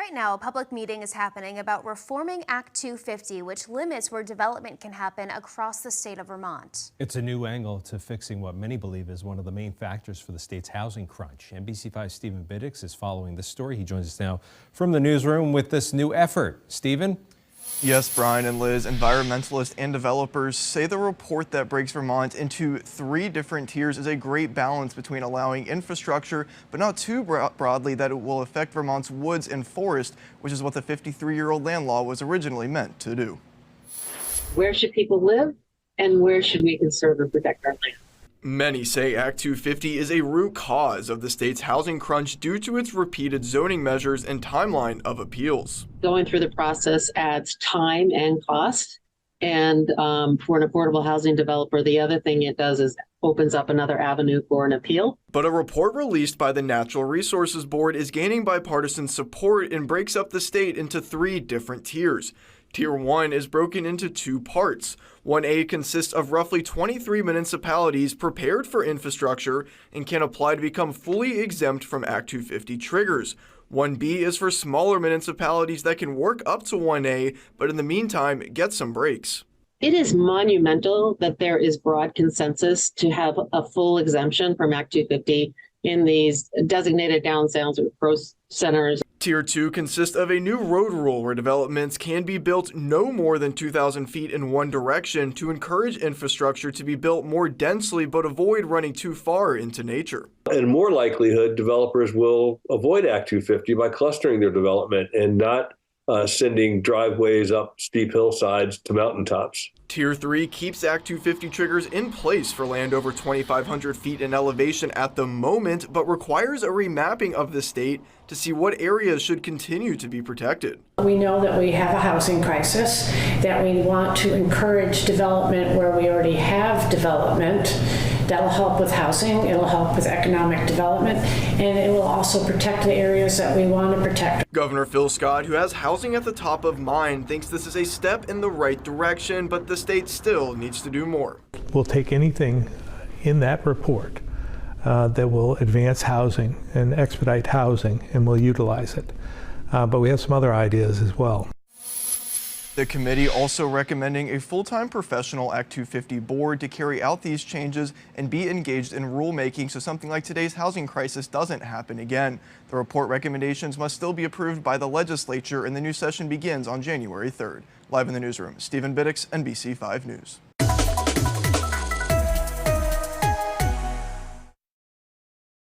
Right now, a public meeting is happening about reforming Act 250, which limits where development can happen across the state of Vermont. It's a new angle to fixing what many believe is one of the main factors for the state's housing crunch. NBC5's Stephen Biddix is following this story. He joins us now from the newsroom with this new effort. Stephen? Yes, Brian and Liz, environmentalists and developers say the report that breaks Vermont into 3 different tiers is a great balance between allowing infrastructure, but not too broadly that it will affect Vermont's woods and forest, which is what the 53-year-old land law was originally meant to do. Where should people live, and where should we conserve and protect our land? Many say Act 250 is a root cause of the state's housing crunch due to its repeated zoning measures and timeline of appeals. Going through the process adds time and cost. And for an affordable housing developer, the other thing it does is opens up another avenue for an appeal. But a report released by the Natural Resources Board is gaining bipartisan support and breaks up the state into 3 different tiers. Tier 1 is broken into 2 parts. 1A consists of roughly 23 municipalities prepared for infrastructure and can apply to become fully exempt from Act 250 triggers. 1B is for smaller municipalities that can work up to 1A, but in the meantime, get some breaks. It is monumental that there is broad consensus to have a full exemption from Act 250 in these designated downtowns or growth centers. Tier 2 consists of a new road rule where developments can be built no more than 2,000 feet in one direction to encourage infrastructure to be built more densely but avoid running too far into nature. In more likelihood, developers will avoid Act 250 by clustering their development and not sending driveways up steep hillsides to mountaintops. Tier 3 keeps Act 250 triggers in place for land over 2,500 feet in elevation at the moment, but requires a remapping of the state to see what areas should continue to be protected. We know that we have a housing crisis, that we want to encourage development where we already have development. That'll help with housing, it'll help with economic development, and it will also protect the areas that we want to protect. Governor Phil Scott, who has housing at the top of mind, thinks this is a step in the right direction, but the state still needs to do more. We'll take anything in that report that will advance housing and expedite housing, and we'll utilize it. But we have some other ideas as well. The committee also recommending a full-time professional Act 250 board to carry out these changes and be engaged in rulemaking so something like today's housing crisis doesn't happen again. The report recommendations must still be approved by the legislature and the new session begins on January 3rd. Live in the newsroom, Stephen Biddix, NBC5 News.